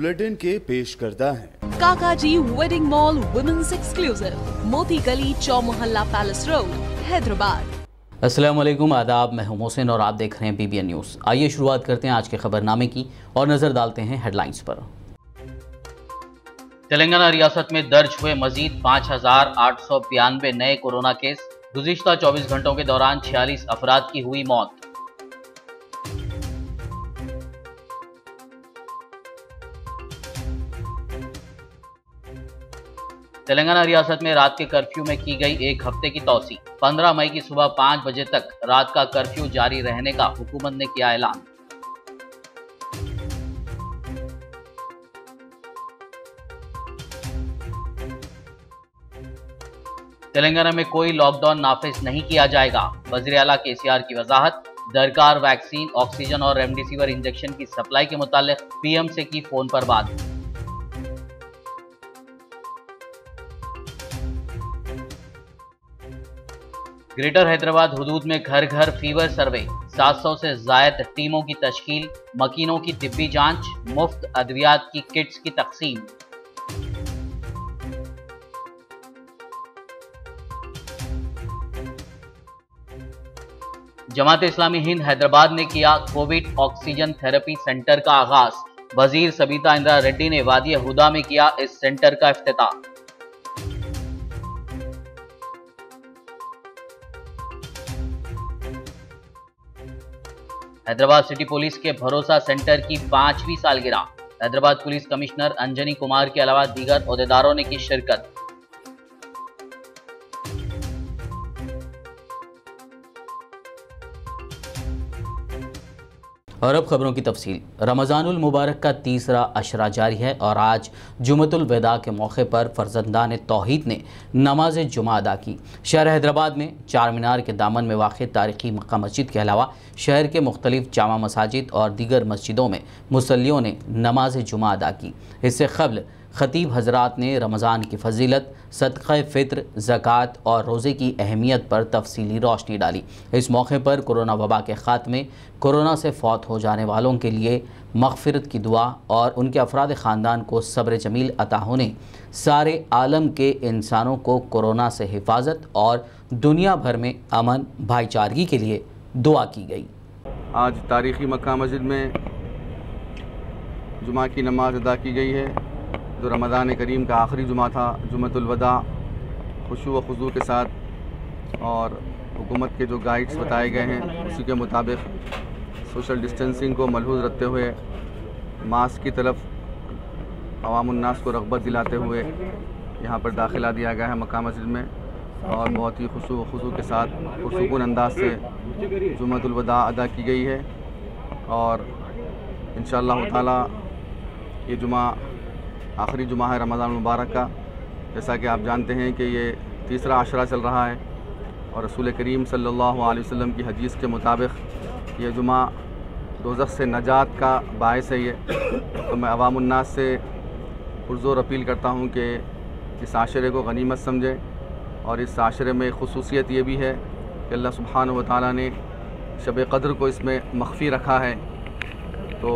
Bulletin के पेश करता है काकाजी वेडिंग मॉल वुमेन्स एक्सक्लूसिव, मोती गली, चौमोहल्ला पैलेस रोड, हैदराबाद। अस्सलाम वालेकुम, आदाब। मैं हूं मोहसिन और आप देख रहे हैं BBN न्यूज़। आइए शुरुआत करते हैं आज के खबरनामे की और नजर डालते हैं हेडलाइंस पर। तेलंगाना रियासत में दर्ज हुए मजीद 5,892 नए कोरोना केस। गुज़िश्ता 24 घंटों के दौरान 46 अफराद की हुई मौत। तेलंगाना रियासत में रात के कर्फ्यू में की गई एक हफ्ते की तौसी। 15 मई की सुबह 5 बजे तक रात का कर्फ्यू जारी रहने का हुकूमत ने किया ऐलान। तेलंगाना में कोई लॉकडाउन नाफिज नहीं किया जाएगा। वज़ीर आला KCR की वजाहत। दरकार वैक्सीन, ऑक्सीजन और रेमडेसिविर इंजेक्शन की सप्लाई के मुतालिक PM से की फोन पर बात। ग्रेटर हैदराबाद हुदूद में घर घर फीवर सर्वे। 700 से जायद टीमों की तश्कील। मकीनों की तिब्बी जांच, मुफ्त अद्वियात की किट्स की तकसीम। जमात इस्लामी हिंद हैदराबाद ने किया कोविड ऑक्सीजन थेरेपी सेंटर का आगाज। वजीर सबीता इंदिरा रेड्डी ने वादी हुदा में किया इस सेंटर का इफ्तिताह। हैदराबाद सिटी पुलिस के भरोसा सेंटर की 5वीं सालगिरह। हैदराबाद पुलिस कमिश्नर अंजनी कुमार के अलावा दीगर ओहदेदारों ने की शिरकत। और अब खबरों की तफसील। रमज़ानुल मुबारक का तीसरा अशरा जारी है और आज जुमतुल वदा के मौके पर फर्जंदान तौहीद ने नमाज जुमा अदा की। शहर हैदराबाद में चार मीनार के दामन में वाक़ तारीख़ी मक्का मस्जिद के अलावा शहर के मुख्तलिफ जामा मसाजिद और दीगर मस्जिदों में मुसल्लियों ने नमाज जुमा अदा की। इससे क़ब्ल ख़तीब हज़रात ने रमज़ान की फ़जीलत, सदक़ा फ़ित्र, ज़कात और रोज़े की अहमियत पर तफसीली रोशनी डाली। इस मौके पर कोरोना वबा के ख़ात्मे, कोरोना से फ़ौत हो जाने वालों के लिए मग़फ़िरत की दुआ और उनके अफराद ख़ानदान को सब्र जमील अता होने, सारे आलम के इंसानों को कोरोना से हिफाजत और दुनिया भर में अमन भाईचारगी के लिए दुआ की गई। आज तारीख़ी मक्का मस्जिद में जुमा की नमाज अदा की गई है, जो रमज़ान करीम का आखिरी जुमा था। जुमतुल वदा खुशू व खुजू के साथ और हुकूमत के जो गाइड्स बताए गए हैं उसी के मुताबिक सोशल डिस्टेंसिंग को मलहूज़ रखते हुए मास्क की तरफ अवामुन्नास को रग़बत दिलाते हुए यहाँ पर दाखिला दिया गया है मक्का मस्जिद में, और बहुत ही खुशू व खुजू के साथ पुरसुकून अंदाज से जुमतुल वदा अदा की गई है। और इंशाअल्लाह ताला ये जुमा आखिरी जुमा है रमज़ान मुबारक का। जैसा कि आप जानते हैं कि ये तीसरा आशरा चल रहा है और रसूल करीम सल्लल्लाहु अलैहि वसल्लम की हदीस के मुताबिक ये जुमा दोज़ख से नजात का बायस है। ये तो मैं अवामुन्नास से पुरज़ोर अपील करता हूँ कि इस आशरे को गनीमत समझें। और इस आशरे में खुसूसियत ये भी है कि अल्लाह सुब्हानहू व तआला ने शब क़द्र को इसमें मख्फ़ी रखा है, तो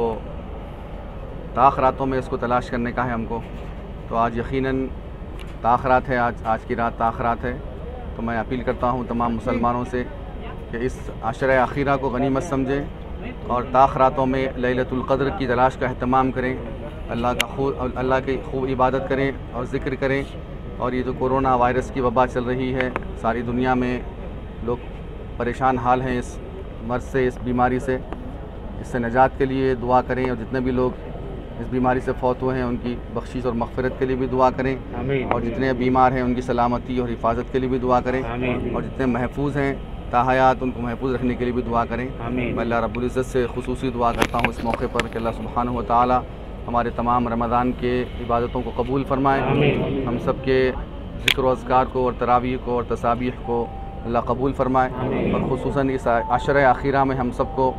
ताख़ रातों में इसको तलाश करने का है हमको। तो आज यकीनन ताख़ रात है, आज की रात ताख़ रात है। तो मैं अपील करता हूँ तमाम मुसलमानों से कि इस आशरा आखिरा को गनीमत समझें और ताख़ रातों में लैलतुल क़द्र की तलाश का अहतमाम करें, अल्लाह की खूब इबादत करें और ज़िक्र करें। और ये जो कोरोना वायरस की वबा चल रही है, सारी दुनिया में लोग परेशान हाल हैं इस मर्ज़ से, इस बीमारी से। इससे निजात के लिए दुआ करें और जितने भी लोग इस बीमारी से फौत हुए हैं उनकी बख्शिश और मग़फ़िरत के लिए भी दुआ करें, और जितने बीमार हैं उनकी सलामती और हिफाजत के लिए भी दुआ करें, और जितने महफूज हैं ताहयात उनको महफूज रखने के लिए भी दुआ करें। मैं अल्लाह रब्बुल इज़्ज़त से खुसूसी दुआ करता हूँ इस मौके पर कि अल्लाह सुब्हानहू व तआला हमारे तमाम रमज़ान के इबादतों को कबूल फरमाए, हम सब के ज़िक्र व अज़कार को और तरावीह को और तसाबीह को अल्लाह कबूल फरमाए, और ख़ुसूसन इस आशरा आखिरा में हम सब को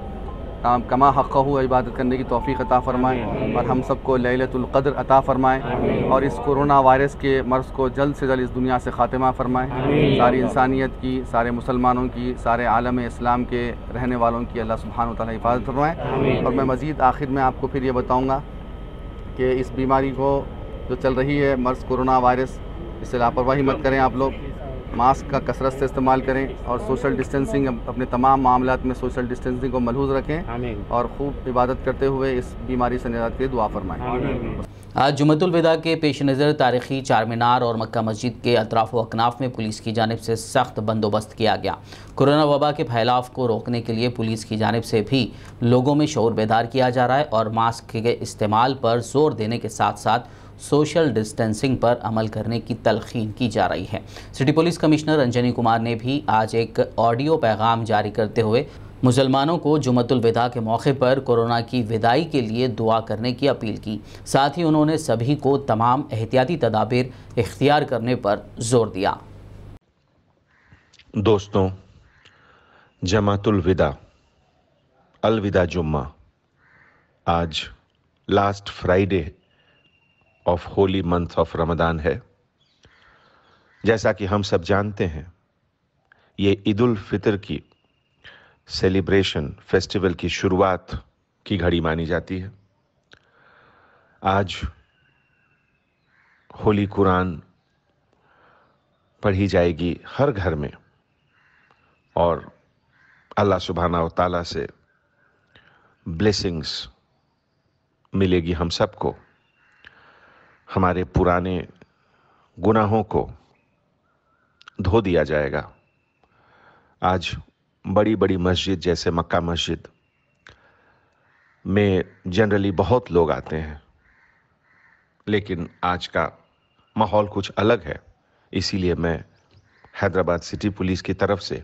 कमा हक़्क़हू इबादत करने की तौफ़ीक़ अता फ़रमाएँ और हम सबको लैलतुल क़द्र अता फ़रमाएँ और इस कोरोना वायरस के मर्ज़ को जल्द से जल्द इस दुनिया से ख़ात्मा फ़रमाएँ। सारी इंसानियत की, सारे मुसलमानों की, सारे आलम इस्लाम के रहने वालों की अल्लाह सुब्हानहू व तआला हिफाज़त फ़रमाएँ। और मैं मज़ीद आखिर में आपको फिर ये बताऊँगा कि इस बीमारी को जो चल रही है मर्स कोरोना वायरस, इससे लापरवाही मत करें। आप लोग मास्क का कसरत से इस्तेमाल करें और सोशल डिस्टेंसिंग, अपने तमाम मामलात में सोशल डिस्टेंसिंग को मलहूज़ रखें और खूब इबादत करते हुए इस बीमारी से निजात के लिए दुआ फरमाएं। आज जुमतुल विदा के पेश नज़र तारीखी चार मीनार और मक्का मस्जिद के अतराफ व अकनाफ में पुलिस की जानिब से सख्त बंदोबस्त किया गया। कोरोना वबा के फैलाव को रोकने के लिए पुलिस की जानिब से भी लोगों में शऊर बेदार किया जा रहा है और मास्क के इस्तेमाल पर जोर देने के साथ साथ सोशल डिस्टेंसिंग पर अमल करने की तलखीन की जा रही है। City police commissioner Anjani Kumar ने भी आज एक ऑडियो पैगाम जारी करते हुए मुसलमानों को जुमतुल विदा के मौके पर कोरोना की विदाई के लिए दुआ करने की अपील की। साथ ही उन्होंने सभी को तमाम एहतियाती तदाबीर इख्तियार करने पर जोर दिया। दोस्तों, जमातुल विदा, अलविदा जुम्मा, आज last Friday of Holi month of Ramadan है। जैसा कि हम सब जानते हैं, ये ईद उल फितर की सेलिब्रेशन फेस्टिवल की शुरुआत की घड़ी मानी जाती है। आज होली कुरान पढ़ी जाएगी हर घर में और अल्लाह सुब्हाना व तआला से ब्लेसिंग्स मिलेगी हम सबको। हमारे पुराने गुनाहों को धो दिया जाएगा। आज बड़ी बड़ी मस्जिद जैसे मक्का मस्जिद में जनरली बहुत लोग आते हैं, लेकिन आज का माहौल कुछ अलग है। इसीलिए मैं हैदराबाद सिटी पुलिस की तरफ से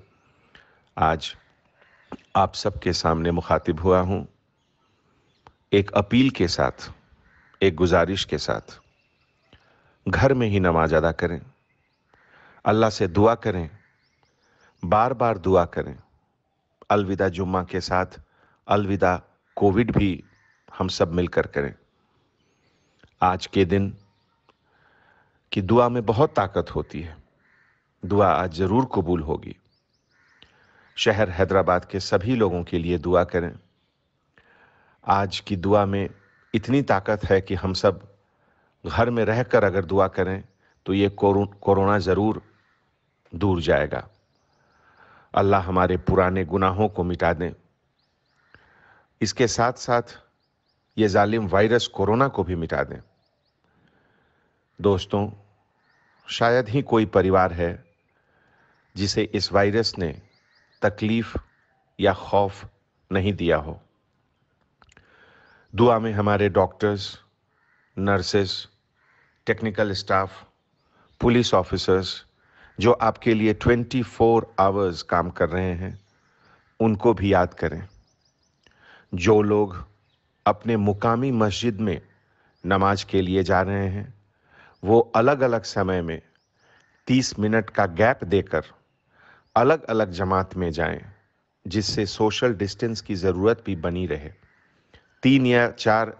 आज आप सबके सामने मुखातिब हुआ हूँ, एक अपील के साथ, एक गुजारिश के साथ। घर में ही नमाज अदा करें, अल्लाह से दुआ करें, बार बार दुआ करें। अलविदा जुम्मा के साथ अलविदा कोविड भी हम सब मिलकर करें। आज के दिन की दुआ में बहुत ताकत होती है। दुआ आज ज़रूर कबूल होगी। शहर हैदराबाद के सभी लोगों के लिए दुआ करें। आज की दुआ में इतनी ताकत है कि हम सब घर में रहकर अगर दुआ करें तो ये कोरोना ज़रूर दूर जाएगा। अल्लाह हमारे पुराने गुनाहों को मिटा दें। इसके साथ साथ ये जालिम वायरस कोरोना को भी मिटा दें। दोस्तों, शायद ही कोई परिवार है जिसे इस वायरस ने तकलीफ या खौफ नहीं दिया हो। दुआ में हमारे doctors, nurses, technical staff, police officers जो आपके लिए 24 आवर्स काम कर रहे हैं, उनको भी याद करें। जो लोग अपने मुकामी मस्जिद में नमाज के लिए जा रहे हैं, वो अलग अलग समय में 30 मिनट का गैप देकर अलग अलग जमात में जाएं, जिससे सोशल डिस्टेंस की ज़रूरत भी बनी रहे। 3 या 4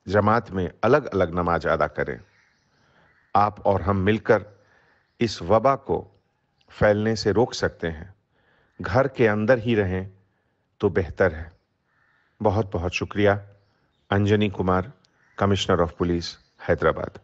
जमात में अलग अलग नमाज अदा करें। आप और हम मिलकर इस वबा को फैलने से रोक सकते हैं। घर के अंदर ही रहें तो बेहतर है। बहुत बहुत शुक्रिया। Anjani Kumar, commissioner of police, Hyderabad.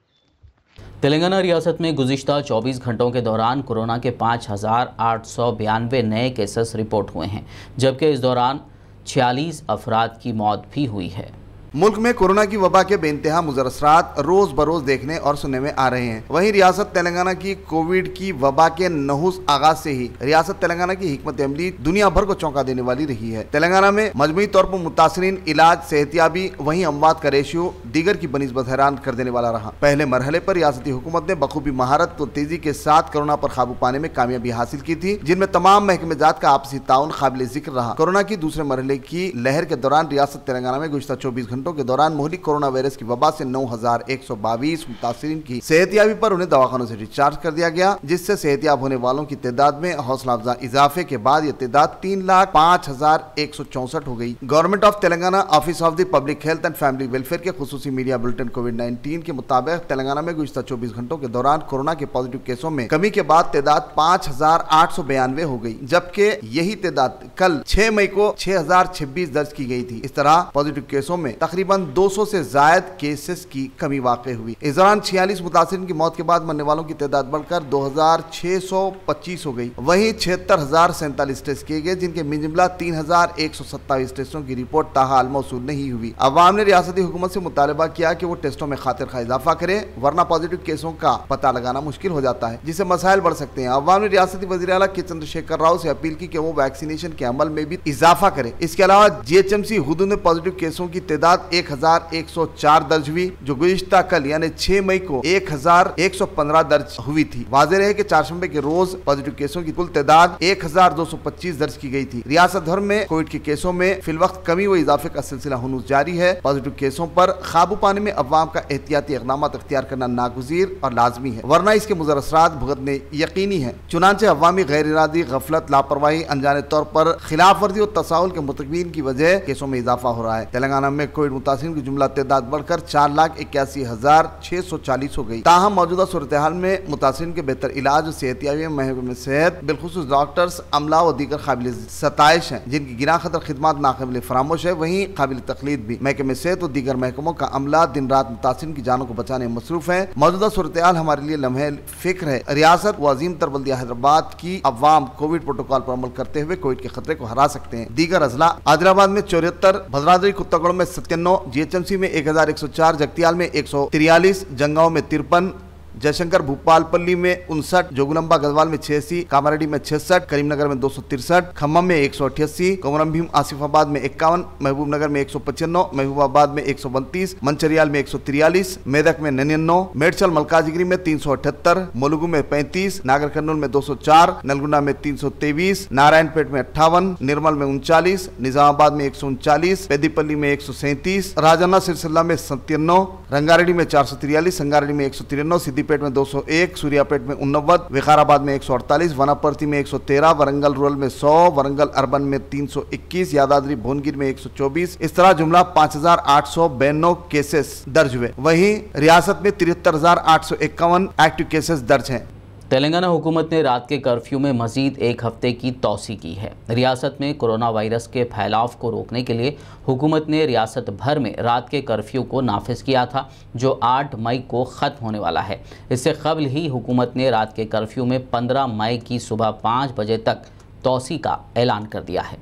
Telangana रियासत में गुज़िश्ता 24 घंटों के दौरान कोरोना के 5,892 नए केसेस रिपोर्ट हुए हैं, जबकि इस दौरान 46 अफराद की मौत भी हुई है। मुल्क में कोरोना की वबा के बेइंतहा मुज़र असरात रोज बरोज देखने और सुनने में आ रहे हैं। वहीं रियासत तेलंगाना की कोविड की वबा के नहुस आगाज से ही रियासत तेलंगाना की हिकमत अमली दुनिया भर को चौंका देने वाली रही है। तेलंगाना में मजमूई तौर पर मुतासरीन, इलाज, सेहतियाबी, वहीं अमवात का रेशियो दीगर की बनिस्बत हैरान कर देने वाला रहा। पहले मरहले पर रियासती हुकूमत ने बखूबी महारत और तेजी के साथ कोरोना पर काबू पाने में कामयाबी हासिल की थी, जिनमें तमाम महकमेजात का आपसी ताउन काबिल जिक्र रहा। कोरोना की दूसरे मरहले की लहर के दौरान रियासत तेलंगाना में गुज़िश्ता 24 घंटों के दौरान मोहलिक कोरोना वायरस की वबा से 9,122 मुतासिरीन की सेहतियाबी पर उन्हें दवाखानों से डिस्चार्ज कर दिया गया, जिससे सेहतियाब होने वालों की तादाद में हौसला अफजा इजाफे के बाद यह तादाद 3,05,164 हो गई। Government of Telangana office of the public health and family welfare के खुसूसी मीडिया बुलेटिन कोविड-19 के मुताबिक तेलंगाना में गुज़िश्ता 24 घंटों के दौरान कोरोना के पॉजिटिव केसों में कमी के बाद तादाद 5,892 हो गई, जबकि यही तादाद कल 6 मई को 6,026 दर्ज की गई थी। इस तरह पॉजिटिव केसों में तकरीबन 200 से ज्यादा केसेस की कमी वाक़ हुई। इस दौरान 46 मुतासिरीन की मौत के बाद मरने वालों की तादाद बढ़कर 2625 हो गई। वहीं 76,047 टेस्ट किए गए, जिनके में जुमला 3,127 टेस्टों की रिपोर्ट ताहाल मौसूल नहीं हुई। अवाम ने रियासती हुकूमत से मुतालबा किया कि वो टेस्टों में खातिर खा इजाफा करे, वरना पॉजिटिव केसों का पता लगाना मुश्किल हो जाता है, जिससे मसाइल बढ़ सकते हैं। अवाम ने रियासती वज़ीर आला के चंद्रशेखर राव से अपील की कि वो वैक्सीनेशन के अमल में भी इजाफा करे। इसके अलावा GHMC हुदूद में पॉजिटिव केसों की तादाद 1,104 दर्ज हुई, जो गुज़िश्ता कल यानी 6 मई को 1,115 दर्ज हुई थी। वाज़ेह है कि चारशंबे के रोज पॉजिटिव केसों की कुल तादाद 1,225 दर्ज की गई थी। रियासत भर में कोविड के केसों में फिलवक्त कमी व इजाफे का सिलसिला हुनूस जारी है। पॉजिटिव केसों पर काबू पाने में अवाम का एहतियाती इक़दाम अख्तियार करना नागुज़ीर और लाजमी है, वरना इसके मुज़र असरात भुगतने यकीनी है। चुनांचे अवामी गैर इरादी गफलत, लापरवाही, अनजाने तौर पर खिलाफ वर्जी और तसाहुल के मुतक़ीन की वजह केसों में इजाफा हो रहा है। तेलंगाना में कोविड मुतासिरीन की जुमला तादाद बढ़कर 4,81,640 हो गई। ताहम मौजूदा सूरत हाल में मुतासिरीन के बेहतर इलाज और सेहतियाबी में महकमे सेहत बिलखुसूस डॉक्टर्स, अमला और दीगर काबिल सताइश हैं, जिनकी गिना खतर खिदमत नाकाबिल फरामोश है। वहीं काबिल तकलीद भी महकमे सेहत और दीगर महकमों का अमला दिन रात मुतासिरीन की जानों को बचाने में मसरूफ है। मौजूदा सूरत हाल हमारे लिए लम्हे फिक्र है। रियासत व अजीम तर बल्दिया हैदराबाद की अवाम कोविड प्रोटोकॉल पर अमल करते हुए कोविड के खतरे को हरा सकते हैं। दीगर अजला आदिलाबाद में 74, भद्राद्री कुत्तागुड़ में 97, GHMC में 1,104, जगतियाल में 143, जंगांव में 53, जयशंकर भूपालपल्ली में 59, जोगुलंबा गढ़वाल में 86, कामारेड्डी में 66, करीमनगर में 263, खम्मम में 188, कोमरम भीम आसिफाबाद में 51, महबूबनगर में 195, महबूबाबाद में 132, मंचरियाल में 143, मेदक में 99, मेडचल मलकाजिगिरी में 378, मुलुगु में 35, नागर कर्नूल में 204, नलगुंडा में 323, नारायणपेट में 58, निर्मल में 39, निजामाबाद में 139, पेदीपल्ली में 137, राजन्ना सिरसिल्ला में 97, रंगारेड्डी में 443, संगारेड्डी में 193, सिद्दीपेट में 201, सूर्यापेट में 89, विकाराबाद में 148, वनापर्ती में 113, वरंगल रूरल में 100, वरंगल अर्बन में 321, यादाद्री भुवनगिर में 124। इस तरह जुमला 5,892 केसेस दर्ज हुए। वहीं रियासत में 73,851 एक्टिव केसेस दर्ज हैं। तेलंगाना हुकूमत ने रात के कर्फ्यू में मजीद एक हफ्ते की तौसी की है। रियासत में कोरोना वायरस के फैलाव को रोकने के लिए हुकूमत ने रियासत भर में रात के कर्फ्यू को नाफिज किया था, जो 8 मई को ख़त्म होने वाला है। इससे कबल ही हुकूमत ने रात के कर्फ्यू में 15 मई की सुबह 5 बजे तक तौसी का ऐलान कर दिया है।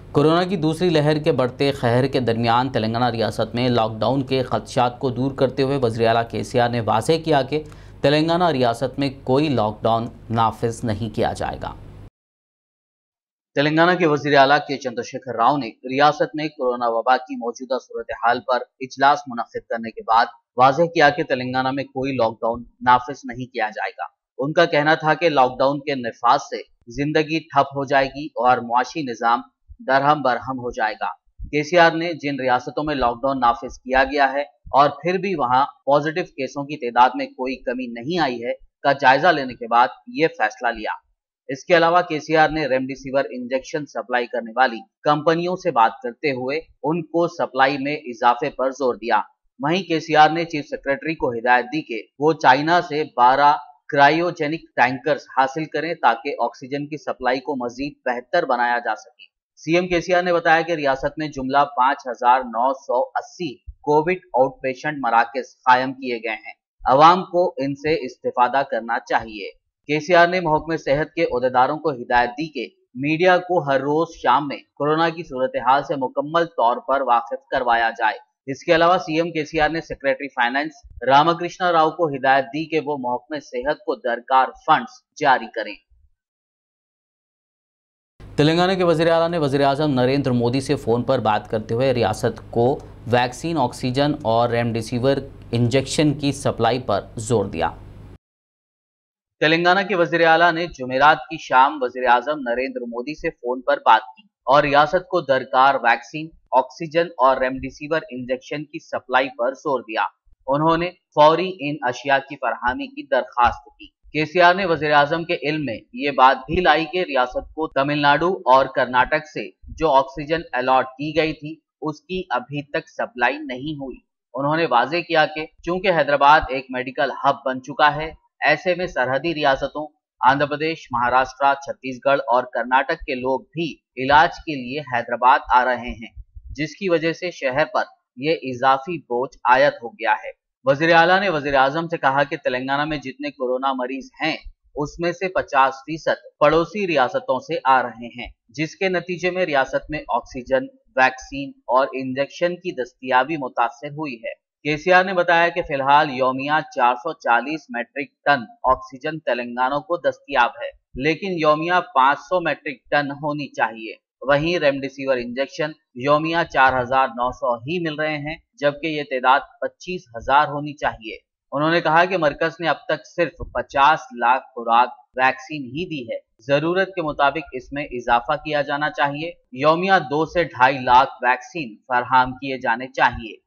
कोरोना की दूसरी लहर के बढ़ते कहर के दरमियान तेलंगाना रियासत में लॉकडाउन के खदशात को दूर करते हुए वज़ीर आला KCR ने वाज़ेह किया कि तेलंगाना रियासत में कोई लॉकडाउन नाफिज नहीं किया जाएगा। तेलंगाना के वज़ीर आला के चंद्रशेखर राव ने रियासत में कोरोना वबा की मौजूदा सूरत हाल पर इजलास मुनक्किद करने के बाद वाज़ेह किया कि तेलंगाना में कोई लॉकडाउन नाफिज नहीं किया जाएगा। उनका कहना था कि लॉकडाउन के नफाज से जिंदगी ठप हो जाएगी और मुआशी निज़ाम दरहम बरहम हो जाएगा। KCR ने जिन रियासतों में लॉकडाउन नाफिज किया गया है और फिर भी वहां पॉजिटिव केसों की तादाद में कोई कमी नहीं आई है का जायजा लेने के बाद ये फैसला लिया। इसके अलावा KCR ने रेमडेसिविर इंजेक्शन सप्लाई करने वाली कंपनियों से बात करते हुए उनको सप्लाई में इजाफे पर जोर दिया। वहीं KCR ने चीफ सेक्रेटरी को हिदायत दी कि वो चाइना से 12 क्रायोजेनिक टैंकर्स हासिल करें ताकि ऑक्सीजन की सप्लाई को मजीद बेहतर बनाया जा सके। CM KCR ने बताया कि रियासत में जुमला 5,980 कोविड आउट पेशेंट मराकज कायम किए गए हैं। अवाम को इनसे इस्तेफादा करना चाहिए। KCR ने महकमे सेहत के ओहदेदारों को हिदायत दी कि मीडिया को हर रोज शाम में कोरोना की सूरत हाल से मुकम्मल तौर पर वाकिफ करवाया जाए। इसके अलावा CM KCR ने सेक्रेटरी फाइनेंस रामकृष्णा राव को हिदायत दी कि वो महकमे सेहत को दरकार फंड्स जारी करें। तेलंगाना के वज़ीर आला ने वज़ीर आज़म नरेंद्र मोदी से फ़ोन पर बात करते हुए रियासत को वैक्सीन, ऑक्सीजन और रेमडेसिविर इंजेक्शन की सप्लाई पर जोर दिया। तेलंगाना के वज़ीर आला ने जुमेरात की शाम वज़ीर आज़म नरेंद्र मोदी से फ़ोन पर बात की और रियासत को दरकार वैक्सीन, ऑक्सीजन और रेमडेसिविर इंजेक्शन की सप्लाई पर जोर दिया। उन्होंने फौरी इन अशिया की फरहमी की दरखास्त की। KCR ने वज़ीर आज़म के इल्म में ये बात भी लाई कि रियासत को तमिलनाडु और कर्नाटक से जो ऑक्सीजन अलॉट की गई थी उसकी अभी तक सप्लाई नहीं हुई। उन्होंने वाज़ेह किया कि चूंकि हैदराबाद एक मेडिकल हब बन चुका है, ऐसे में सरहदी रियासतों आंध्र प्रदेश, महाराष्ट्र, छत्तीसगढ़ और कर्नाटक के लोग भी इलाज के लिए हैदराबाद आ रहे हैं। जिसकी वजह से शहर पर ये इजाफी बोझ आयत हो गया है। वजीर आला ने वजीर आजम से कहा कि तेलंगाना में जितने कोरोना मरीज हैं उसमें से 50% पड़ोसी रियासतों से आ रहे हैं, जिसके नतीजे में रियासत में ऑक्सीजन, वैक्सीन और इंजेक्शन की दस्तयाबी मुतासर हुई है। केसीआर ने बताया कि फिलहाल यौमिया 440 मैट्रिक टन ऑक्सीजन तेलंगाना को दस्तयाब है, लेकिन यौमिया 500 मैट्रिक टन होनी चाहिए। वहीं रेमडेसिविर इंजेक्शन यौमिया 4900 ही मिल रहे हैं, जबकि ये तादाद 25,000 होनी चाहिए। उन्होंने कहा कि मरकज ने अब तक सिर्फ 50 लाख खुराक वैक्सीन ही दी है, जरूरत के मुताबिक इसमें इजाफा किया जाना चाहिए। यौमिया 2 से 2.5 लाख वैक्सीन फराहम किए जाने चाहिए।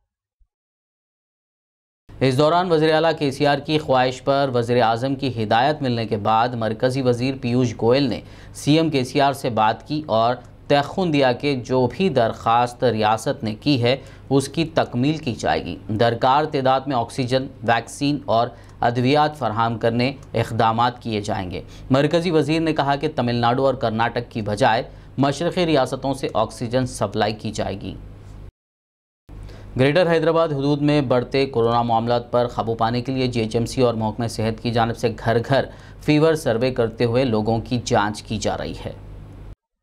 इस दौरान वज़ीर आला केसीआर की ख्वाहिश पर वज़ीर आज़म की हिदायत मिलने के बाद मरकज़ी वज़ीर पीयूष गोयल ने सीएम केसीआर से बात की और तयख़ुन दिया कि जो भी दरख्वास्त रियासत ने की है उसकी तकमील की जाएगी। दरकार तादाद में ऑक्सीजन, वैक्सीन और अद्वियात फराहम करने इक़दामात किए जाएंगे। मरकज़ी वज़ीर ने कहा कि तमिलनाडु और कर्नाटक की बजाय मशरक़ी रियासतों से ऑक्सीजन सप्लाई की जाएगी। ग्रेटर हैदराबाद हुदूद में बढ़ते कोरोना मामलात पर काबू पाने के लिए जीएचएमसी और महकमे सेहत की जानिब से घर घर फीवर सर्वे करते हुए लोगों की जांच की जा रही है।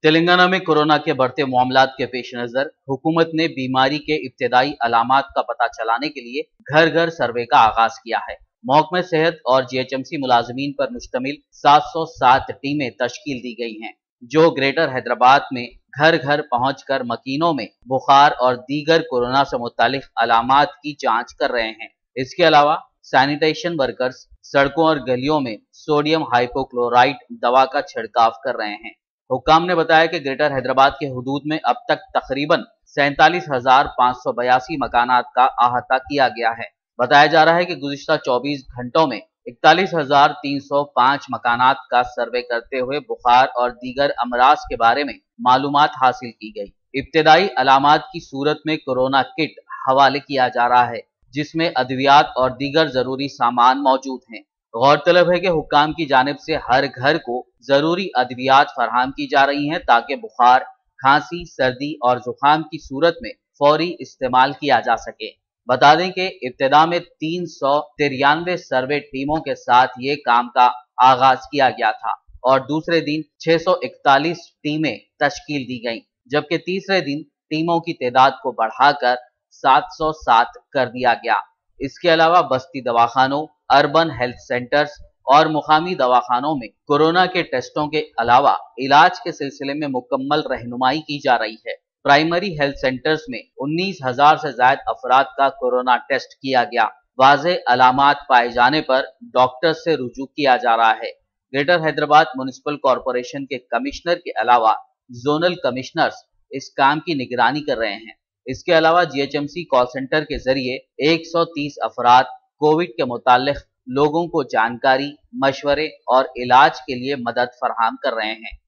तेलंगाना में कोरोना के बढ़ते मामलात के पेश नजर हुकूमत ने बीमारी के इब्तदाई अलामात का पता चलाने के लिए घर घर सर्वे का आगाज किया है। महकमे सेहत और जीएचएमसी मुलाजमीन पर मुश्तमिल 707 टीमें तश्कील दी गई हैं, जो ग्रेटर हैदराबाद में घर घर पहुंचकर मकीनों में बुखार और दीगर कोरोना से मुतालिक अलामात की जांच कर रहे हैं। इसके अलावा सैनिटेशन वर्कर्स सड़कों और गलियों में सोडियम हाइपोक्लोराइड दवा का छिड़काव कर रहे हैं। हुक्काम ने बताया कि ग्रेटर हैदराबाद के हुदूद में अब तक तकरीबन 47,582 मकानात का अहाता किया गया है। बताया जा रहा है कि गुज़िश्ता 24 घंटों में 41,305 मकानात का सर्वे करते हुए बुखार और दीगर अमराज के बारे में मालूमात हासिल की गई। इब्तदाई अलामात की सूरत में कोरोना किट हवाले किया जा रहा है, जिसमें अद्वियात और दीगर जरूरी सामान मौजूद हैं। गौरतलब है कि हुक्काम की जानिब से हर घर को जरूरी अद्वियात फराहम की जा रही हैं, ताकि बुखार, खांसी, सर्दी और जुकाम की सूरत में फौरी इस्तेमाल किया जा सके। बता दें कि इब्तिदा में 393 सर्वे टीमों के साथ ये काम का आगाज किया गया था और दूसरे दिन 641 टीमें तश्कील दी गईं, जबकि तीसरे दिन टीमों की तादाद को बढ़ाकर 707 कर दिया गया। इसके अलावा बस्ती दवाखानों, अर्बन हेल्थ सेंटर्स और मुकामी दवाखानों में कोरोना के टेस्टों के अलावा इलाज के सिलसिले में मुकम्मल रहनुमाई की जा रही है। प्राइमरी हेल्थ सेंटर्स में 19,000 से ज्यादा अफराद का कोरोना टेस्ट किया गया। वाज़े अलामात पाए जाने पर डॉक्टर से रुजू किया जा रहा है। ग्रेटर हैदराबाद म्युनिसिपल कॉरपोरेशन के कमिश्नर के अलावा जोनल कमिश्नर्स इस काम की निगरानी कर रहे हैं। इसके अलावा जीएचएमसी कॉल सेंटर के जरिए 130 अफराद कोविड के मुतालिक लोगों को जानकारी, मशवरे और इलाज के लिए मदद फराहम कर रहे हैं।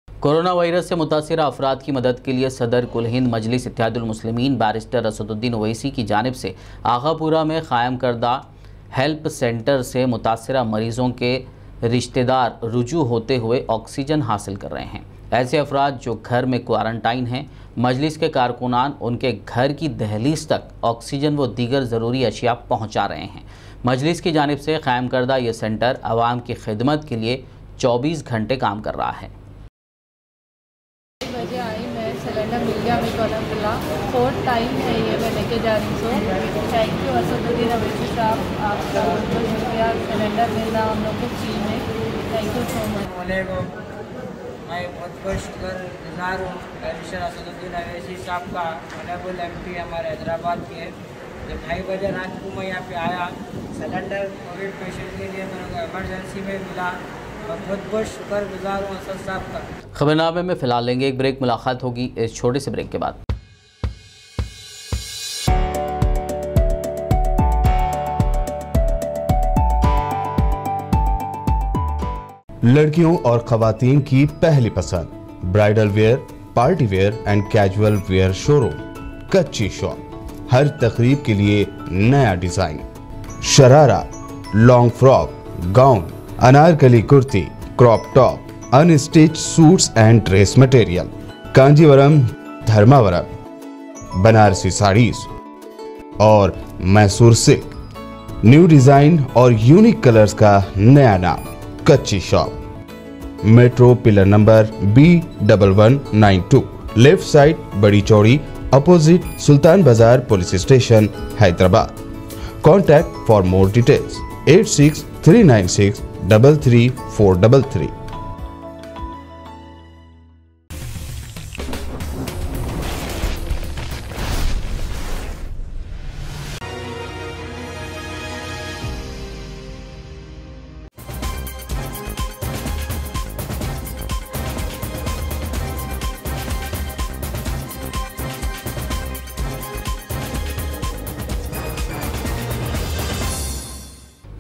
कोरोना वायरस से मुतासिर अफराद की मदद के लिए सदर कुल हिंद मजलिस इत्तेहादुल मुस्लिमीन बैरिस्टर असदुद्दीन ओवैसी की जानिब से आगापुरा में कायम करदा हेल्प सेंटर से मुतासिरा मरीजों के रिश्तेदार रुजू होते हुए ऑक्सीजन हासिल कर रहे हैं। ऐसे अफराद जो घर में क्वारंटाइन हैं, मजलिस के कारकुनान उनके घर की दहलीज तक ऑक्सीजन व दीगर ज़रूरी अशिया पहुँचा रहे हैं। मजलिस की जानिब से कायम करदा ये सेंटर आवाम की खिदमत के लिए 24 घंटे काम कर रहा है। सिलेंडर मिल गया मेरे को अल्हम्दुलिल्लाह। 4th टाइम है ये मैं लेके जा रही हूँ। थैंक यू असदुद्दीन ओवैसी साहब, आपका बहुत शुक्रिया। सिलेंडर मिलना हम लोग को फ्री में। Thank you so much. मैं बहुत बहुत शुक्रगुजार हूँ बैरिस्टर असदुद्दीन ओवैसी साहब का, ऑनरेबल एमपी हमारे हैदराबाद के। जब 2:30 बजे रात को मैं यहाँ पे आया, सिलेंडर कोविड पेशेंट के लिए मेरे को इमरजेंसी में मिला। बहुत बहुत शुक्रगुजार हूँ असद साहब का। खबरनामे में फिलहाल लेंगे एक ब्रेक, मुलाकात होगी इस छोटे से ब्रेक के बाद। लड़कियों और खवातीन की पहली पसंद, bridal wear, party wear and casual wear showroom, Kacchi shop. हर तकरीब के लिए नया design, sharara, long frock, gown, Anarkali kurti, crop top, unstitch suits and dress material, Kanjeevaram, Dharmavaram, Banarasi saris और मैसूर सिल्क। न्यू डिजाइन और यूनिक कलर्स का नया नाम Kacchi shop. Metro pillar number B1192, left side Badi Chowdi, opposite Sultan Bazar police station, Hyderabad. Contact for more details 86 396 33433।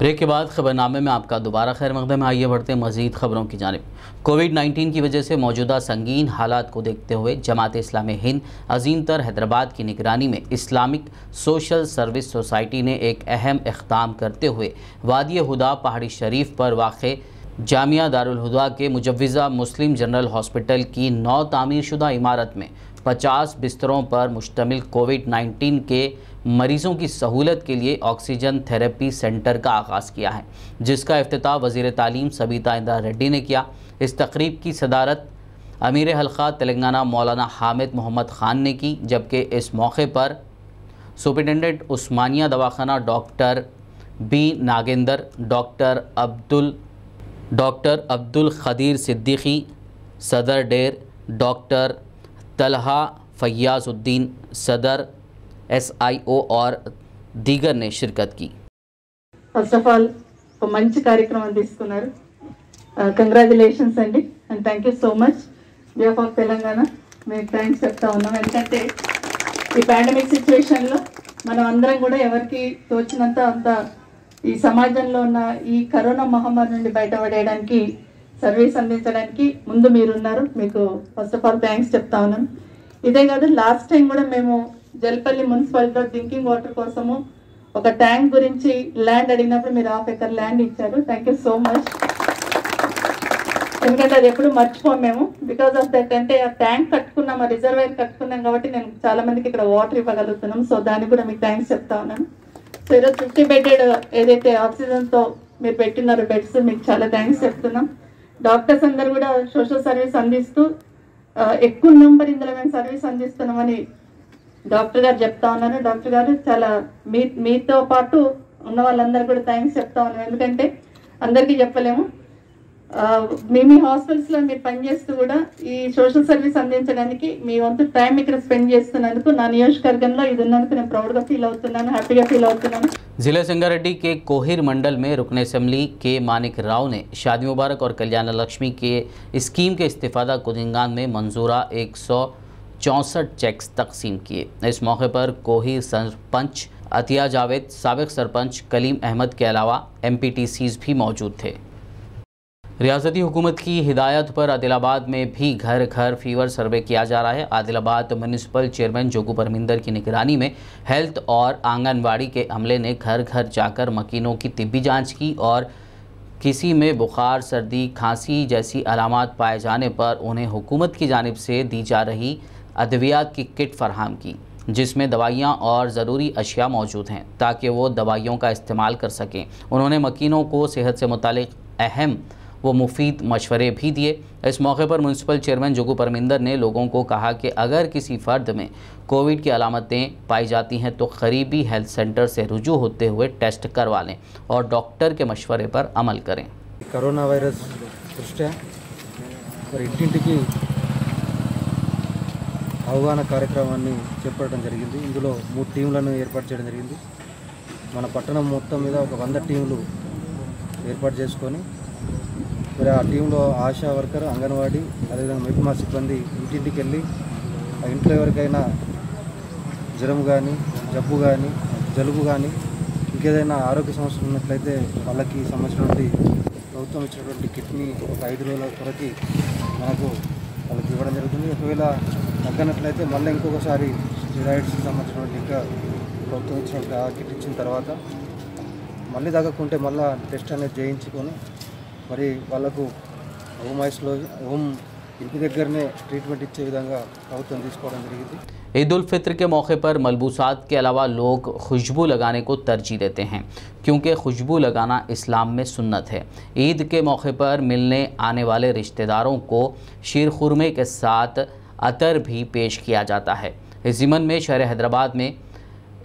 Break के बाद खबरनामे में आपका दोबारा खैर मकदम है। आइए बढ़ते हैं मजीद खबरों की जानिब। कोविड-19 की वजह से मौजूदा संगीन हालात को देखते हुए जमात इस्लामी हिंद अजीम तर हैदराबाद की निगरानी में इस्लामिक सोशल सर्विस सोसाइटी ने एक अहम इक़दाम करते हुए वादी हुदा पहाड़ी शरीफ पर वाक़े जामिया दारुल हुदा के मुजव्विज़ा मुस्लिम जनरल हॉस्पिटल की नौ तामीरशुदा इमारत में 50 बिस्तरों पर मुश्तमिल कोविड-19 के मरीज़ों की सहूलत के लिए ऑक्सीजन थेरेपी सेंटर का आगाज़ किया है, जिसका इफ्तिताह वज़ीर तालीम सबीता इंदिरा रेड्डी ने किया। इस तकरीब की सदारत अमीर हल्का तेलंगाना मौलाना हामिद मोहम्मद ख़ान ने की, जबकि इस मौके पर सुपरिटेंडेंट उस्मानिया दवाखाना doctor B Nagender, doctor Abdul Khadeer Siddiqui, सदर डेर डॉक्टर तलहा फैयाज़ुद्दीन, सदर SIO और दीगर ने शिरकत की। ఫస్ట్ ఆఫ్ ఆల్ ఒక మంచి కార్యక్రమం తీసుకున్నారు. కంగ్రాచులేషన్స్ అండి and thank you so much behalf of Telangana మీకు థ్యాంక్స్ చెప్తా ఉన్నాం. ఎందుకంటే ఈ పాండమిక్ సిచ్యువేషన్లో మనం అందరం కూడా ఎవరికి తోచినంత అంత ఈ సమాజంలో ఉన్న ఈ కరోనా మహమ్మారి నుండి బయటపడేయడానికి సర్వీస్ అందించడానికి ముందు మీరున్నారు. మీకు ఫస్ట్ ఆఫ్ ఆల్ థ్యాంక్స్ చెప్తా ఉన్నాం. ఇదే కాదు, లాస్ట్ టైం కూడా మేము జల్పల్లి మున్సిపాలిటీలో డ్రింకింగ్ వాటర్ కోసము ఒక ట్యాంక్ గురించి ల్యాండ్ అడిగినప్పుడు మీరు 1/2 ఎకర్ ల్యాండ్ ఇచ్చారు. Thank you so much. ఎందుకంటే అది ఎప్పుడు మర్చిపోం మేము. బికాస్ ఆఫ్ దట్ అంటే ఆ ట్యాంక్ కట్టుకున్నాం, ఆ రిజర్వాయర్ కట్టుకున్నాం కాబట్టి నేను చాలా మందికి ఇక్కడ వాటర్ ఇవ్వగలుగుతున్నాం. సో దానికి కూడా మీకు థ్యాంక్స్ చెప్తా ఉన్నాను. సో ఈరోజు 50 బెడెడ్ ఏదైతే ఆక్సిజన్తో మీరు పెట్టినారో బెడ్స్ మీకు చాలా థ్యాంక్స్ చెప్తున్నాం. డాక్టర్స్ అందరు కూడా సోషల్ సర్వీస్ అందిస్తూ ఎక్కువ నెంబర్ ఇందులో మేము సర్వీస్ అందిస్తున్నామని డాక్టర్ గారు చెప్తా ఉన్నారు. డాక్టర్ గారు చాలా మీతో పాటు ఉన్న వాళ్ళందరూ కూడా థ్యాంక్స్ చెప్తా ఉన్నాం. ఎందుకంటే అందరికీ చెప్పలేము. మీ హాస్పిటల్స్లో మీరు పనిచేస్తూ కూడా ఈ సోషల్ సర్వీస్ అందించడానికి మీ వంతు టైం ఇక్కడ స్పెండ్ చేస్తున్నందుకు నా నియోజకవర్గంలో ఇది ఉన్నందుకు నేను ప్రౌడ్గా ఫీల్ అవుతున్నాను, హ్యాపీగా ఫీల్ అవుతున్నాను. जिले संगारेड्डी के कोहिर मंडल में रुकन असम्बली के मानिक राव ने शादी मुबारक और कल्याण लक्ष्मी के स्कीम के इस्तेफादा कुदिंगान में मंजूरा 164 चेक्स तकसीम किए। इस मौके पर कोहिर सरपंच अतिया जावेद, साबिक सरपंच कलीम अहमद के अलावा MPTCs भी मौजूद थे। रियासती हुकूमत की हिदायत पर आदिलाबाद में भी घर घर फीवर सर्वे किया जा रहा है। आदिलाबाद म्यूनिसिपल चेयरमैन जोगू परमिंदर की निगरानी में हेल्थ और आंगनवाड़ी के अमले ने घर घर जाकर मकीनों की तिब्बी जांच की और किसी में बुखार, सर्दी, खांसी जैसी अलामात पाए जाने पर उन्हें हुकूमत की जानिब से दी जा रही अद्वियात की किट फराहम की, जिसमें दवाइयाँ और ज़रूरी अशिया मौजूद हैं ताकि वो दवाइयों का इस्तेमाल कर सकें। उन्होंने मकीनों को सेहत से मुतालिक अहम वो मुफीद मशवरे भी दिए। इस मौके पर म्यूनसिपल चेयरमैन जोगू परमिंदर ने लोगों को कहा कि अगर किसी फ़र्द में कोविड की अलामतें पाई जाती हैं तो करीबी हेल्थ सेंटर से रुजू होते हुए टेस्ट करवा लें और डॉक्टर के मशवरे पर अमल करें। కరోనా వైరస్ దృష్ట్యా మరి ఇంటింటికి అవగాహన కార్యక్రమాన్ని చేపట్టడం జరిగింది. ఇందులో 3 టీంలను ఏర్పాటు చేయడం జరిగింది. మన పట్టణం మొత్తం మీద ఒక 100 టీంలు ఏర్పాటు చేసుకొని మరి ఆ టీంలో ఆశా వర్కర్, అంగన్వాడీ, అదేవిధంగా మెప్మా సిబ్బంది ఇంటింటికి వెళ్ళి ఆ ఇంట్లో ఎవరికైనా జ్వరం కానీ, జబ్బు కానీ, జలుబు కానీ ఇంకేదైనా ఆరోగ్య సమస్యలు ఉన్నట్లయితే వాళ్ళకి సంబంధించినటువంటి ప్రభుత్వం ఇచ్చినటువంటి కిట్ని ఒక 5 రోజుల కొరకి మనకు వాళ్ళకి ఇవ్వడం జరుగుతుంది. ఒకవేళ తగ్గనట్లయితే మళ్ళీ ఇంకొకసారి స్టెరాయిడ్స్కి సంబంధించినటువంటి ఇంకా ప్రభుత్వం ఇచ్చినటువంటి ఆ కిట్ ఇచ్చిన తర్వాత మళ్ళీ తగ్గకుంటే మళ్ళీ టెస్ట్ అనేది చేయించుకొని మరి వాళ్ళకు హోమ్ ఇంటి దగ్గరనే ట్రీట్మెంట్ ఇచ్చే విధంగా ప్రభుత్వం తీసుకోవడం జరిగింది. ईद उल फित्र के मौके पर मलबूसात के अलावा लोग खुशबू लगाने को तरजीह देते हैं, क्योंकि खुशबू लगाना इस्लाम में सुन्नत है। ईद के मौके पर मिलने आने वाले रिश्तेदारों को शीर खुरमे के साथ अतर भी पेश किया जाता है। इस ज़िमन में शहर हैदराबाद में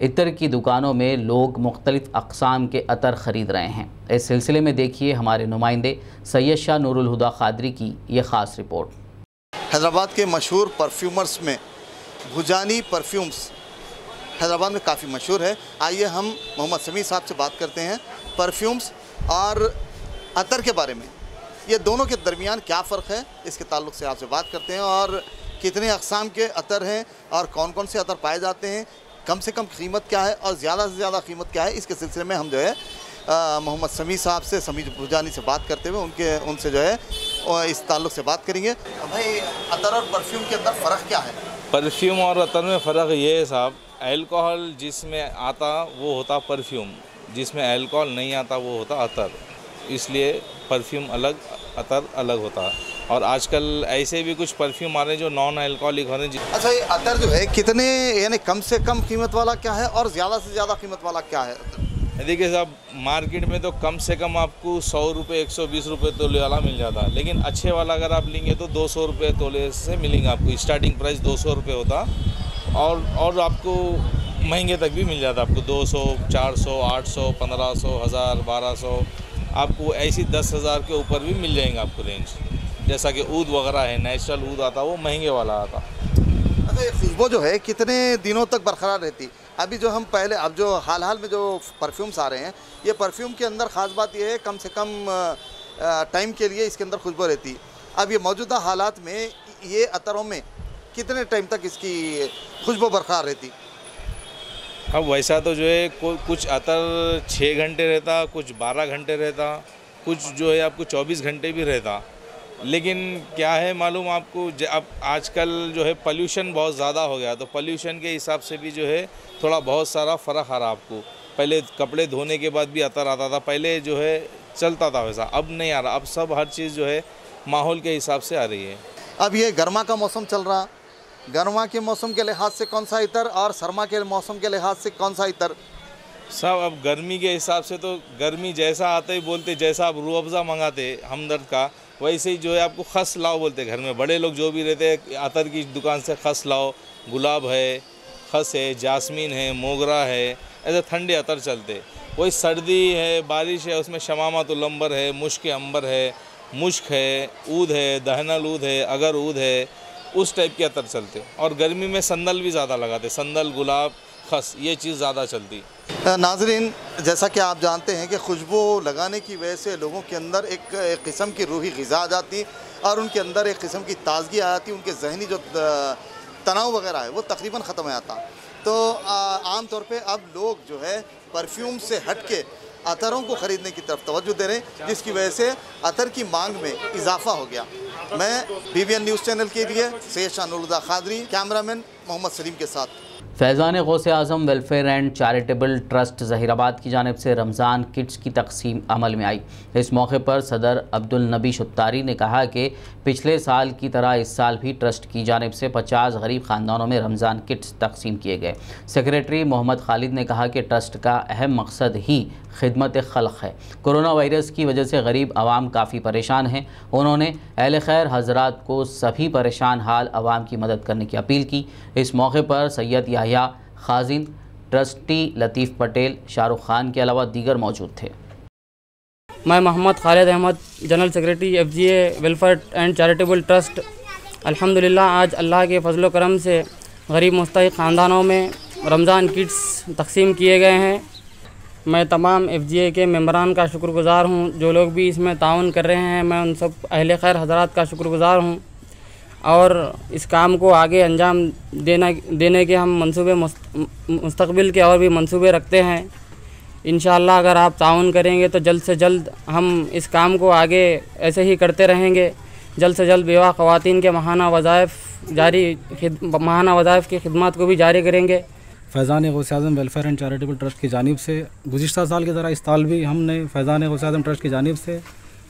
इतर की दुकानों में लोग मुख्तलिफ़ अक़साम के अतर ख़रीद रहे हैं। इस सिलसिले में देखिए हमारे नुमाइंदे सैयद शाह नूरुल हुदा क़ादरी की ये ख़ास रिपोर्ट। हैदराबाद के मशहूर परफ्यूमर्स में भुजानी परफ्यूम्स हैदराबाद में काफ़ी मशहूर है। आइए हम मोहम्मद समी साहब से बात करते हैं परफ्यूम्स और अतर के बारे में। ये दोनों के दरमियान क्या फ़र्क है, इसके ताल्लुक़ से आपसे बात करते हैं। और कितने अक़साम के अतर हैं और कौन कौन से अतर पाए जाते हैं, कम से कम कीमत क्या है और ज़्यादा से ज़्यादा कीमत क्या है, इसके सिलसिले में हम जो है मोहम्मद समी साहब से, समी भुजानी से बात करते हुए उनसे जो है इस ताल्लुक़ से बात करेंगे। भाई, अतर और परफ्यूम के अंदर फ़र्क क्या है? परफ्यूम और अतर में फ़र्क ये है साहब, अल्कोहल जिसमें आता वो होता परफ्यूम, जिसमें अल्कोहल नहीं आता वो होता अतर। इसलिए परफ्यूम अलग, अतर अलग होता है। और आजकल ऐसे भी कुछ परफ्यूम आ रहे हैं जो नॉन अल्कोहलिक हो रहे हैं। अच्छा, ये अतर जो है कितने, यानी कम से कम कीमत वाला क्या है और ज़्यादा से ज़्यादा कीमत वाला क्या है? देखिए साहब, मार्केट में तो कम से कम आपको 100 रुपये 120 रुपये तोले वाला मिल जाता है, लेकिन अच्छे वाला अगर आप लेंगे तो 200 रुपये तोले से मिलेंगे आपको। स्टार्टिंग प्राइस 200 रुपये होता और आपको महंगे तक भी मिल जाता है। आपको 200, 400, 800, 1500, 1000, 1200, आपको ऐसी 10,000 के ऊपर भी मिल जाएंगे आपको रेंज। जैसा कि ऊद वगैरह है, नेचुरल ऊद आता, वो महंगे वाला आता। अच्छा, ये खुशबू जो है कितने दिनों तक बरकरार रहती? अभी जो हम पहले, अब जो हाल में जो परफ्यूम्स आ रहे हैं, ये परफ्यूम के अंदर ख़ास बात ये है कम से कम टाइम के लिए इसके अंदर खुशबू रहती। अब ये मौजूदा हालात में ये अतरों में कितने टाइम तक इसकी खुशबू बरकरार रहती? अब वैसा तो जो है कुछ अतर 6 घंटे रहता, कुछ 12 घंटे रहता, कुछ जो है आपको 24 घंटे भी रहता। लेकिन क्या है मालूम आपको, अब आजकल जो है पोल्यूशन बहुत ज़्यादा हो गया, तो पोल्यूशन के हिसाब से भी जो है थोड़ा बहुत सारा फ़र्क आ रहा आपको। पहले कपड़े धोने के बाद भी अतर आता था, पहले जो है चलता था वैसा, अब नहीं आ रहा। अब सब हर चीज़ जो है माहौल के हिसाब से आ रही है। अब ये गर्मा का मौसम चल रहा, गर्मा के मौसम के लिहाज से कौन सा इतर और सरमा के मौसम के लिहाज से कौन सा इतर? सब अब गर्मी के हिसाब से तो गर्मी जैसा आता ही बोलते, जैसा आप रूह अफ़ज़ा मंगाते हमदर्द का, वैसे ही जो है आपको खस लाओ बोलते। घर में बड़े लोग जो भी रहते हैं, अतर की दुकान से खस लाओ, गुलाब है, खस है, जासमीन है, मोगरा है, ऐसे ठंडे अतर चलते। वही सर्दी है, बारिश है, उसमें शमामातुल अंबर है, मुश्क अंबर है, मुश्क है, ऊद है, दहनल ऊद है, अगर ऊद है, उस टाइप के अतर चलते। और गर्मी में संदल भी ज़्यादा लगाते, संदल, गुलाब, खस, ये चीज़ ज़्यादा चलती। नाज़रीन, जैसा कि आप जानते हैं कि खुशबू लगाने की वजह से लोगों के अंदर एक किस्म की रूही ग़िज़ा आ जाती और उनके अंदर एक किस्म की ताज़गी आ जाती, उनके जहनी जो तनाव वगैरह है वो तकरीबन ख़त्म हो जाता। तो आम तौर पे अब लोग जो है परफ्यूम से हट के अतरों को ख़रीदने की तरफ तवज्जो दे रहे हैं, जिसकी वजह से अतर की मांग में इजाफा हो गया। मैं BBN न्यूज़ चैनल के लिए सैयद शाह नूरुल हुदा क़ादरी, कैमरामैन मोहम्मद सलीम के साथ। Faizan Gause Azam welfare and charitable trust Zaheerabad की जानिब से रमज़ान किट्स की तकसीम अमल में आई। इस मौके पर सदर अब्दुल नबी शुत्तारी ने कहा कि पिछले साल की तरह इस साल भी ट्रस्ट की जानिब से 50 गरीब ख़ानदानों में रमज़ान किट्स तकसीम किए गए। सेक्रेटरी मोहम्मद खालिद ने कहा कि ट्रस्ट का अहम मकसद ही खिदमत खल्क़ है। कोरोना वायरस की वजह से गरीब आवाम काफ़ी परेशान हैं। उन्होंने अहले खैर हज़रात को सभी परेशान हाल आवाम की मदद करने की अपील की। इस मौके पर सैयद याह्या खाजिन, ट्रस्टी लतीफ़ पटेल, शाहरुख खान के अलावा दीगर मौजूद थे। मैं Mohammed Khalid Ahmed, general secretary FGA welfare and charitable trust. अल्हम्दुलिल्लाह आज अल्लाह के फजल करम से गरीब मुस्तहिक़ ख़ानदानों में रमज़ान किट्स तकसीम किए गए हैं। मैं तमाम FGA के मेंबरान का शुक्रगुज़ार हूँ, जो लोग भी इसमें ताउन कर रहे हैं, मैं उन सब अहले खैर हज़रात का शुक्रगुज़ार हूँ। और इस काम को आगे अंजाम देने के हम मंसूबे मुस्तक़बिल के और भी मंसूबे रखते हैं। इंशाअल्लाह अगर आप ताउन करेंगे तो जल्द से जल्द हम इस काम को आगे ऐसे ही करते रहेंगे। जल्द से जल्द बेवा ख़वातीन के माहाना वज़ाइफ़ की खिदमत को भी जारी करेंगे। Faizan Gause Azam welfare and charitable trust की जानिब से गुज़िश्ता साल की तरह इस साल भी हमने फैज़ान गौसे आज़म ट्रस्ट की जानिब से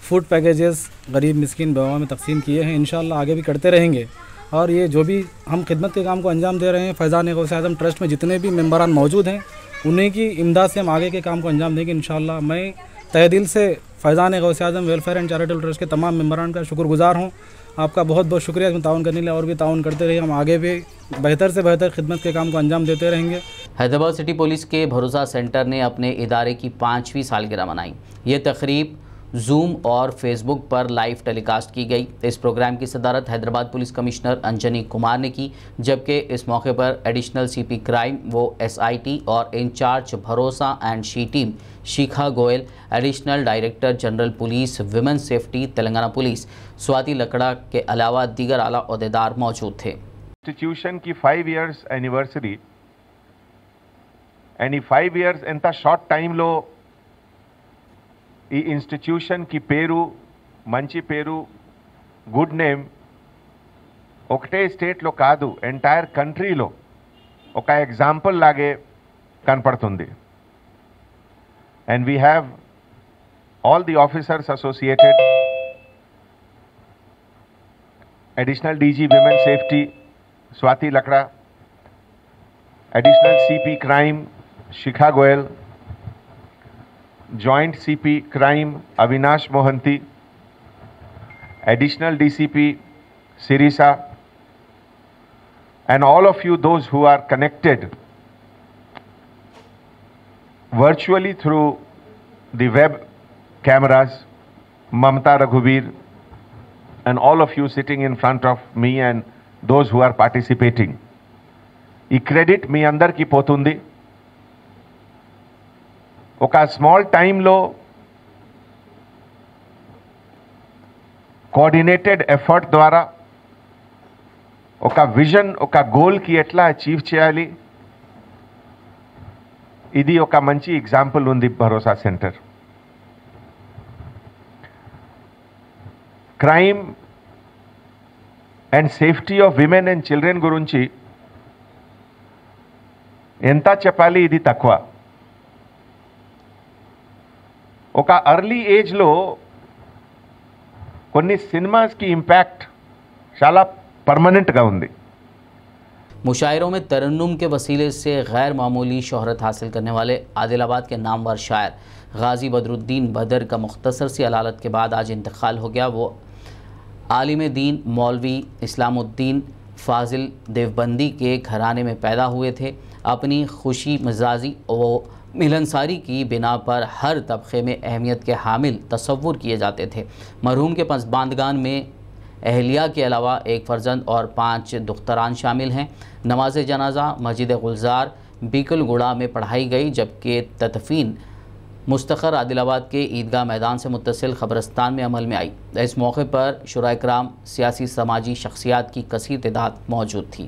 फ़ूड पैकेजेस गरीब मिस्किन बेवा में तकसीम किए हैं। इंशाअल्लाह आगे भी करते रहेंगे और ये जो भी हम खिदमत के काम को अंजाम दे रहे हैं, फैज़ान गौसे आज़म ट्रस्ट में जितने भी मेंबरान मौजूद हैं उन्हीं की इमदाद से हम आगे के काम को अंजाम देंगे इंशाअल्लाह। मैं तहे दिल से Faizan Gause Azam welfare and charitable trust के तमाम मेंबरान का शुक्रगुजार हूँ। आपका बहुत बहुत शुक्रिया इसमें ताउन करने के लिए, और भी ताउन करते रहिए। हम आगे भी बेहतर से बेहतर खिदमत के काम को अंजाम देते रहेंगे। हैदराबाद सिटी पुलिस के भरोसा सेंटर ने अपने इदारे की 5वीं सालगिरह मनाई। ये तकरीब जूम और फेसबुक पर लाइव टेलीकास्ट की गई। इस प्रोग्राम की सदारत हैदराबाद पुलिस कमिश्नर अंजनी कुमार ने की, जबकि इस मौके पर एडिशनल सीपी क्राइम वो SIT और in-charge Bharosa and she team Shikha Goyal, additional director general police women safety Telangana police Swati Lakra के अलावा दीगर आला ओहदेदार मौजूद थे। इंस्टीट्यूशन की 5 years एनिवर्सरी and 5 years ఎంత షార్ట్ టైంలో ఈ ఇన్స్టిట్యూషన్కి పేరు, మంచి పేరు, గుడ్ నేమ్ ఒకటే స్టేట్లో కాదు ఎంటైర్ కంట్రీలో ఒక ఎగ్జాంపుల్ లాగే కనపడుతుంది. And we have all the officers associated, additional DG women safety Swati Lakda, additional CP crime Shikha Goyal, joint CP crime Avinash Mohanty, additional DCP Sirisa, and all of you those who are connected virtually through the web cameras, Mamta Raghubir, and all of you sitting in front of me and those who are participating. ఈ credit మీ అందరికీ పోతుంది. ఒక small టైంలో coordinated effort ద్వారా ఒక vision, ఒక గోల్కి ఎట్లా achieve చేయాలి, ఇది ఒక మంచి ఎగ్జాంపుల్ ఉంది భరోసా centre. Crime and safety of women and children గురించి ఎంత చెప్పాలి, ఇది తక్కువ. ఒక అర్లీ ఏజ్లో కొన్ని సినిమాస్కి ఇంపాక్ట్ చాలా పర్మనెంట్గా ఉంది. मुशायरों में तरन्नुम के वसीले से गैर मामूली शोहरत हासिल करने वाले आदिलाबाद के नामवर शायर गाजी बदरुद्दीन बदर का मुख्तसर सी अलालत के बाद आज इंतकाल हो गया। वो आलिम दीन मौलवी इस्लामुद्दीन फाजिल देवबंदी के घराने में पैदा हुए थे। अपनी खुशी मिजाजी व मिलनसारी की बिना पर हर तबके में अहमियत के हामिल तसव्वुर किए जाते थे। मरहूम के पसबानदगान में अहलिया के अलावा एक फ़र्जंद और 5 दुख्तरान शामिल हैं। नमाज जनाजा मस्जिद गुलजार बीकलगुड़ा में पढ़ाई गई, जबकि तदफीन मुस्तखर आदिलाबाद के ईदगाह मैदान से मुत्तसिल ख़बरस्तान में अमल में आई। इस मौके पर शुराए कराम, सियासी समाजी शख्सियात की कसीर तादाद मौजूद थी।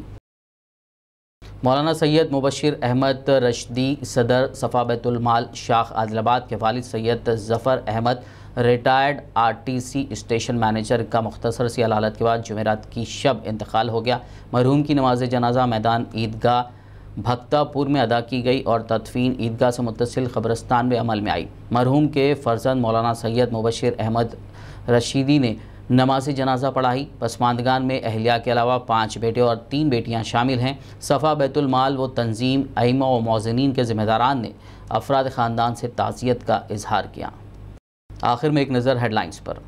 मौलाना सैयद मुबशिर अहमद रशदी सदर सफ़ा बैतुल माल शाख आदिलाबाद के वालिद Syed Zafar Ahmed retired RTC station manager का मुख्तसर सी अलालत के बाद जुमेरात की शब इंतकाल हो गया। मरहूम की नमाज जनाजा मैदान ईदगाह भक्तापुर में अदा की गई और तदफीन ईदगाह से मुत्तसिल ख़बरस्तान में अमल में आई। मरहूम के फ़र्जंद मौलाना सैयद मुबशिर अहमद रशीदी ने नमाज जनाजा पढ़ाई। पसमानदगान में अहलिया के अलावा 5 बेटे और 3 बेटियां शामिल हैं। सफ़ा बैतुल माल व तंजीम अइमा व मौज़िनीन के ज़िम्मेदारान ने अफराद ख़ानदान से ताज़ियत का इजहार किया। आखिर में एक नज़र हेडलाइंस पर।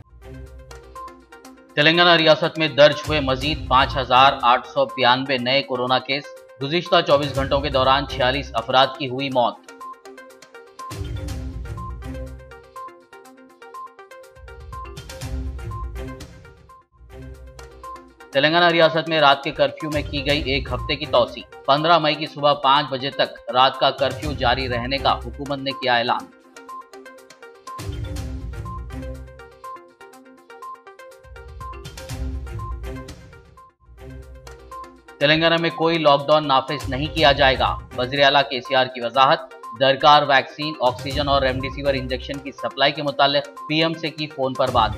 तेलंगाना रियासत में दर्ज हुए मजीद 5,892 नए कोरोना केस। गुज़िश्ता 24 घंटों के दौरान 46 अफराद की हुई मौत। तेलंगाना रियासत में रात के कर्फ्यू में की गई 1 हफ्ते की तौसी। 15 मई की सुबह 5 बजे तक रात का कर्फ्यू जारी रहने का हुकूमत ने किया ऐलान। तेलंगाना में कोई लॉकडाउन नाफिज नहीं किया जाएगा। वज़ीर आला KCR की वजाहत। दरकार वैक्सीन, ऑक्सीजन और रेमडेसिविर इंजेक्शन की सप्लाई के मुतालिक PM से की फोन पर बात।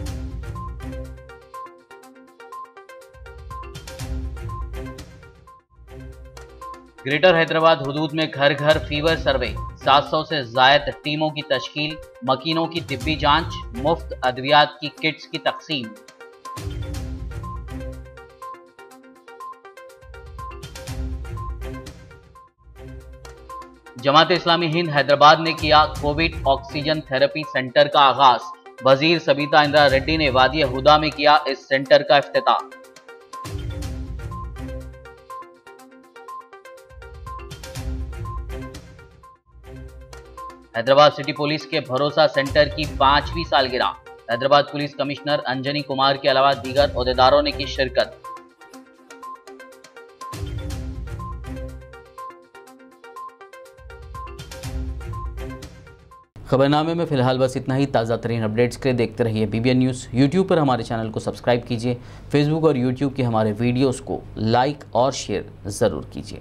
ग्रेटर हैदराबाद हुदूद में घर घर फीवर सर्वे। 700 से ज़ायद टीमों की तश्कील। मकीनों की तिब्बी जांच, मुफ्त अद्वियात की किट्स की तकसीम। जमात इस्लामी हिंद हैदराबाद ने किया कोविड ऑक्सीजन थेरेपी सेंटर का आगाज। वजीर सबीता इंदिरा रेड्डी ने वादी हुदा में किया इस सेंटर का इफ्तिताह। हैदराबाद सिटी पुलिस के भरोसा सेंटर की 5वीं सालगिरह। हैदराबाद पुलिस कमिश्नर अंजनी कुमार के अलावा दीगर ओहदेदारों ने की शिरकत। खबरनामे में फिलहाल बस इतना ही। ताज़ा तरीन अपडेट्स के लिए देखते रहिए BBN न्यूज़। यूट्यूब पर हमारे चैनल को सब्सक्राइब कीजिए। फेसबुक और यूट्यूब के हमारे वीडियोस को लाइक और शेयर ज़रूर कीजिए।